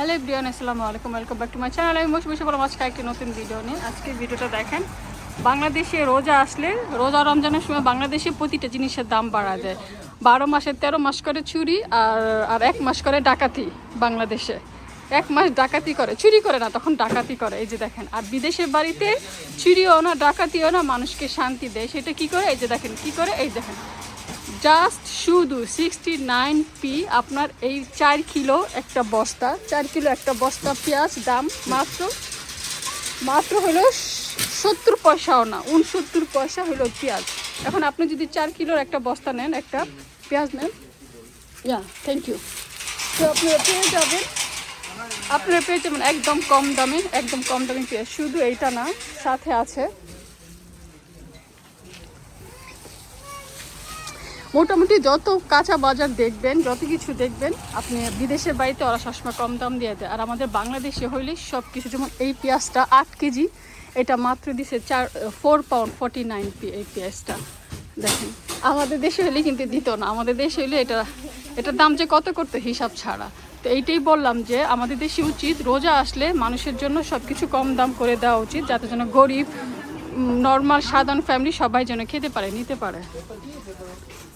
Hello everyone, আসসালামু আলাইকুম, welcome back to my channel. আমি বসে বললাম আজকে একটি নতুন ভিডিও নিয়ে। আজকে ভিডিওটা দেখেন, বাংলাদেশে রোজা আসলে রোজা রমজানের সময় বাংলাদেশে প্রতিটা জিনিসের দাম বাড়া যায়। 12 মাসে 13 মাস করে চুরি আর 1 মাস করে ডাকাতি। বাংলাদেশে 1 মাস ডাকাতি করে, চুরি করে না, তখন ডাকাতি করে। এই যে দেখেন, আর বিদেশের বাড়িতে চুরিও না ডাকাতিও না, মানুষকে শান্তি দেয়। সেটা কি করে? এই যে দেখেন কি করে, এই দেখেন জাস্ট শুধু 69p আপনার এই 4 কিলো একটা বস্তা, 4 কিলো একটা বস্তা পেঁয়াজ দাম মাত্র হলো 70 পয়সাও না, 69 পয়সা হলো পেঁয়াজ। এখন আপনি যদি 4 কিলোর একটা বস্তা নেন, একটা পেঁয়াজ নেন, থ্যাংক ইউ, তো আপনারা পেয়ে যাবেন একদম কম দামে পেঁয়াজ। শুধু এইটা না, সাথে আছে মোটামুটি যত কাঁচা বাজার দেখবেন, যত কিছু দেখবেন আপনি বিদেশের বাড়িতে ওরা সবসময় কম দাম দিয়ে দেয়। আর আমাদের বাংলাদেশে হইলে সব কিছু, যেমন এই পেঁয়াজটা 8 কেজি, এটা মাত্র দিছে 4 পাউন্ড 49p। এই পেঁয়াজটা দেখেন, আমাদের দেশে হলে কিন্তু দিত না। আমাদের দেশে হলে এটার দাম যে কত করতো হিসাব ছাড়া। তো এইটাই বললাম যে আমাদের দেশে উচিত রোজা আসলে মানুষের জন্য সব কিছু কম দাম করে দেওয়া উচিত, যাতে যেন গরিব, নর্মাল সাধারণ ফ্যামিলি সবাই যেন খেতে পারে, নিতে পারে।